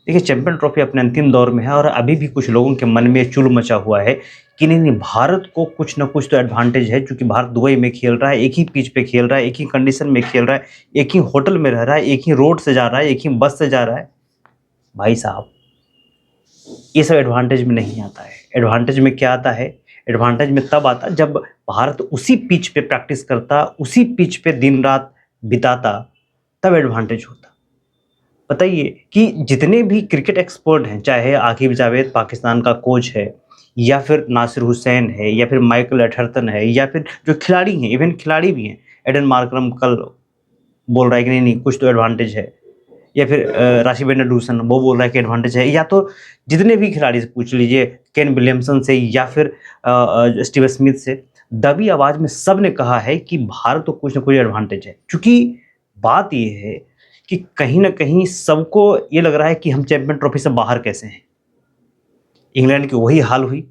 देखिए, champion trophy अपने अंतिम दौर में है और अभी भी कुछ लोगों के मन में चुल मचा हुआ है कि नहीं, भारत को कुछ ना कुछ तो एडवांटेज है, क्योंकि भारत दुबई में खेल रहा है, एक ही पिच पे खेल रहा है, एक ही कंडीशन में खेल रहा है, एक ही होटल में रह रहा है, एक ही रोड से जा रहा है, एक ही बस से जा रहा है। भाई साहब, ये सब एडवांटेज में नहीं आता है। एडवांटेज में क्या आता है? एडवांटेज में तब आता जब भारत उसी पिच पे प्रैक्टिस करता, उसी पिच पे दिन-रात बिताता, तब एडवांटेज होता। बताइए कि जितने भी क्रिकेट एक्सपर्ट हैं, चाहे आकिब जावेद पाकिस्तान का कोच है, या फिर नासिर हुसैन है, या फिर माइकल एथरटन है, या फिर जो खिलाड़ी हैं, इवन खिलाड़ी भी हैं, एडन मार्करम कल बोल रहा है कि नहीं-नहीं कुछ तो एडवांटेज है, या फिर राशिद बेंडलूसन वो बोल रहा है कि एडवांटेज है, या तो जितने भी खिलाड़ी से पूछ लीजिए, केन विलियमसन से या फिर स्टीव स्मिथ से, दबी आवाज़ में सब ने कहा है कि भारत को कुछ ना कुछ एडवांटेज है। क्योंकि बात ये है कि कहीं न कहीं सबको ये लग रहा है कि हम चैंपियन ट्रॉफी से बाहर कैसे हैं। इंग्लैंड की वही हाल हुई,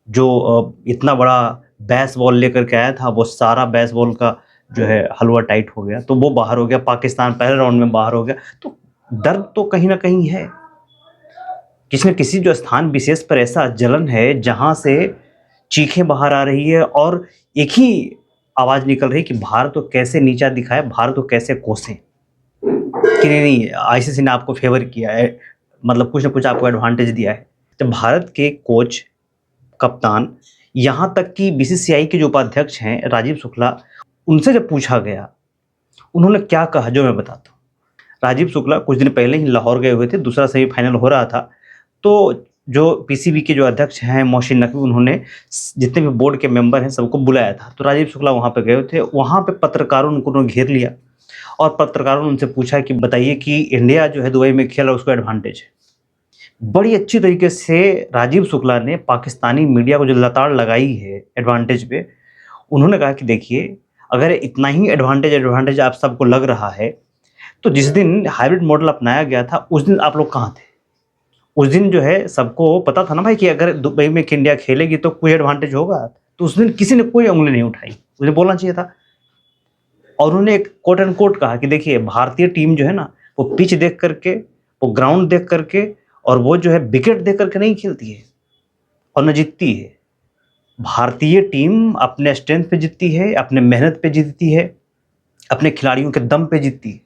जो इतना बड़ा बेस बॉल लेकर के आया था, वो सारा बेस बॉल का जो है हलवा टाइट हो गया, तो वो बाहर हो गया। पाकिस्तान पहले राउंड में बाहर हो गया। तो दर्द तो कहीं न कहीं है। किसी न किसी जो स्थान विशेष पर ऐसा जलन है, जहाँ से चीखें बाहर आ रही है और एक ही आवाज़ निकल रही है कि भारत को कैसे नीचा दिखाएँ, भारत को कैसे कोसें। कि नहीं, आईसीसी ने आपको फ़ेवर किया है, मतलब कुछ न कुछ आपको एडवांटेज दिया है। तो भारत के कोच, कप्तान, यहाँ तक कि बीसीसीआई के जो उपाध्यक्ष हैं राजीव शुक्ला, उनसे जब पूछा गया, उन्होंने क्या कहा जो मैं बताता हूँ। राजीव शुक्ला कुछ दिन पहले ही लाहौर गए हुए थे, दूसरा सेमीफ़ाइनल हो रहा था। तो जो पीसीबी के जो अध्यक्ष हैं मोहसिन नकवी, उन्होंने जितने भी बोर्ड के मेंबर हैं सबको बुलाया था। तो राजीव शुक्ला वहाँ पे गए थे। वहाँ पे पत्रकारों ने उनको घेर लिया और पत्रकारों ने उनसे पूछा कि बताइए कि इंडिया जो है दुबई में खेल रहा है, उसको एडवांटेज है। बड़ी अच्छी तरीके से राजीव शुक्ला ने पाकिस्तानी मीडिया को जो लताड़ लगाई है एडवांटेज पे, उन्होंने कहा कि देखिए, अगर इतना ही एडवांटेज आप सबको लग रहा है, तो जिस दिन हाइब्रिड मॉडल अपनाया गया था, उस दिन आप लोग कहाँ थे? उस दिन जो है सबको पता था ना भाई कि अगर दुबई में कि इंडिया खेलेगी तो कोई एडवांटेज होगा। तो उस दिन किसी ने कोई उँगली नहीं उठाई, उन्हें बोलना चाहिए था। और उन्होंने एक कोट एंड कोट कहा कि देखिए, भारतीय टीम जो है ना, वो पिच देख करके, वो ग्राउंड देख करके और वो जो है विकेट देख करके नहीं खेलती है और न जीतती है। भारतीय टीम अपने स्ट्रेंथ पे जीतती है, अपने मेहनत पे जीतती है, अपने खिलाड़ियों के दम पे जीतती है।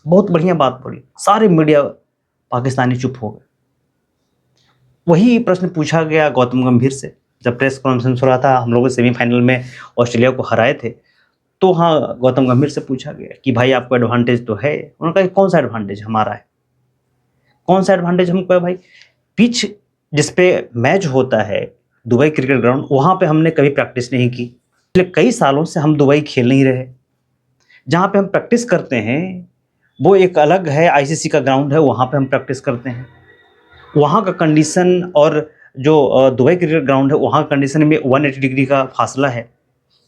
बहुत बढ़िया बात बोली। सारे मीडिया पाकिस्तानी चुप हो गए। वही प्रश्न पूछा गया गौतम गंभीर से, जब प्रेस कॉन्फ्रेंस हो रहा था, हम लोग सेमीफाइनल में ऑस्ट्रेलिया को हराए थे। तो हाँ, गौतम गंभीर से पूछा गया कि भाई आपको एडवांटेज तो है? उन्होंने कहा कि कौन सा एडवांटेज हमारा है? कौन सा एडवांटेज हमको है भाई? पिच जिस पे मैच होता है, दुबई क्रिकेट ग्राउंड, वहाँ पे हमने कभी प्रैक्टिस नहीं की। पिछले कई सालों से हम दुबई खेल नहीं रहे। जहाँ पे हम प्रैक्टिस करते हैं, वो एक अलग है, आईसीसी का ग्राउंड है, वहाँ पे हम प्रैक्टिस करते हैं। वहाँ का कंडीशन और जो दुबई क्रिकेट ग्राउंड है, वहाँ कंडीशन में 180 डिग्री का फासला है।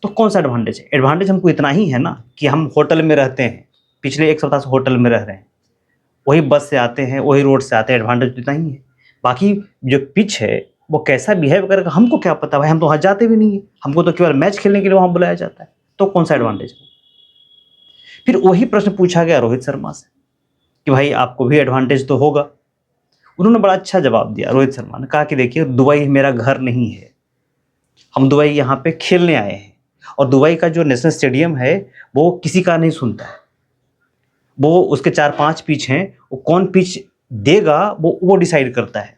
तो कौन सा एडवांटेज है? एडवांटेज हमको इतना ही है ना कि हम होटल में रहते हैं, पिछले 1 सप्ताह से होटल में रह रहे हैं, वही बस से आते हैं, वही रोड से आते हैं, एडवांटेज तो इतना ही है। बाकी जो पिच है, वो कैसा बिहेव करेगा हमको क्या पता भाई, हम तो वहाँ जाते भी नहीं हैं, हमको तो केवल मैच खेलने के लिए वहाँ बुलाया जाता है। तो कौन सा एडवांटेज है? फिर वही प्रश्न पूछा गया रोहित शर्मा से कि भाई आपको भी एडवांटेज तो होगा। उन्होंने बड़ा अच्छा जवाब दिया, रोहित शर्मा ने कहा कि देखिए, दुबई मेरा घर नहीं है, हम दुबई यहाँ पे खेलने आए हैं और दुबई का जो नेशनल स्टेडियम है, वो किसी का नहीं सुनता है। वो उसके 4-5 पिच हैं, वो कौन पिच देगा वो डिसाइड करता है।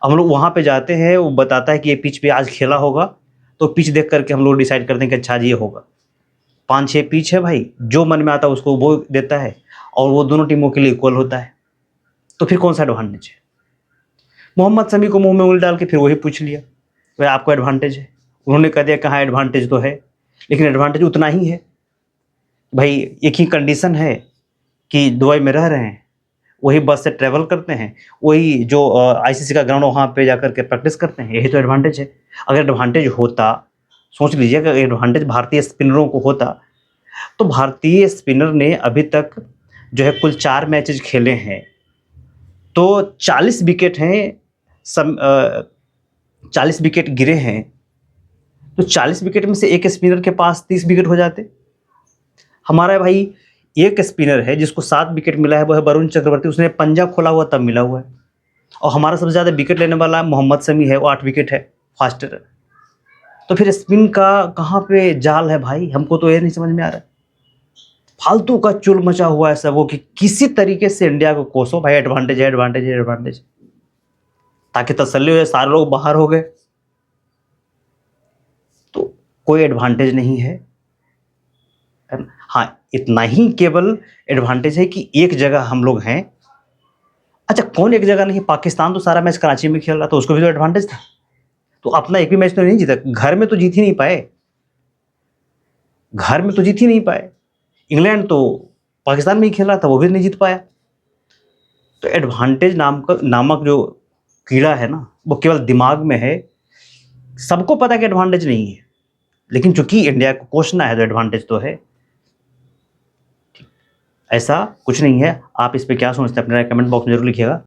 हम लोग वहाँ पे जाते हैं, वो बताता है कि ये पिच पे आज खेला होगा, तो पिच देख करके हम लोग डिसाइड करते हैं कि अच्छा जी ये होगा। 5-6 पिच है भाई, जो मन में आता है उसको वो देता है और वो दोनों टीमों के लिए इक्वल होता है। तो फिर कौन सा एडवांटेज है? मोहम्मद शमी को मुँह में उँगली डाल के फिर वही पूछ लिया, भाई आपको एडवांटेज है? उन्होंने कह दिया कि हाँ एडवांटेज तो है, लेकिन एडवांटेज उतना ही है। भाई एक ही कंडीशन है कि दुबई में रह रहे हैं, वही बस से ट्रैवल करते हैं, वही जो आईसीसी का ग्राउंड वहाँ पे जाकर के प्रैक्टिस करते हैं, यही तो एडवांटेज है। अगर एडवांटेज होता, सोच लीजिए अगर एडवांटेज भारतीय स्पिनरों को होता, तो भारतीय स्पिनर ने अभी तक जो है कुल 4 मैचेज़ खेले हैं, तो 40 विकेट हैं, 40 विकेट गिरे हैं, तो 40 विकेट में से एक स्पिनर के पास 30 विकेट हो जाते। हमारा भाई एक स्पिनर है जिसको 7 विकेट मिला है, वो है वरुण चक्रवर्ती, उसने पंजा खोला हुआ तब मिला हुआ है। और हमारा सबसे ज़्यादा विकेट लेने वाला मोहम्मद शमी है, वो 8 विकेट है, फास्टर है। तो फिर स्पिन का कहाँ पे जाल है भाई, हमको तो ये नहीं समझ में आ रहा है। फालतू का चुल मचा हुआ है सब वो कि किसी तरीके से इंडिया को कोसो भाई, एडवांटेज है, एडवांटेज है, एडवांटेज, ताकि तसल्ली हो जाए, सारे लोग बाहर हो गए। तो कोई एडवांटेज नहीं है। हाँ, इतना ही केवल एडवांटेज है कि एक जगह हम लोग हैं। अच्छा, कौन एक जगह नहीं, पाकिस्तान तो सारा मैच कराची में खेल रहा था, उसको भी तो एडवांटेज था। तो अपना एक भी मैच तो नहीं जीता, घर में तो जीत ही नहीं पाए, घर में तो जीत ही नहीं पाए। इंग्लैंड तो पाकिस्तान में ही खेल रहा था, वो भी नहीं जीत पाया। तो एडवांटेज नामक जो कीड़ा है ना, वो केवल दिमाग में है। सबको पता है कि एडवांटेज नहीं है, लेकिन चूंकि इंडिया को कोसना है तो एडवांटेज तो है। ऐसा कुछ नहीं है। आप इस पे क्या सोचते हैं, अपने कमेंट बॉक्स में जरूर लिखिएगा।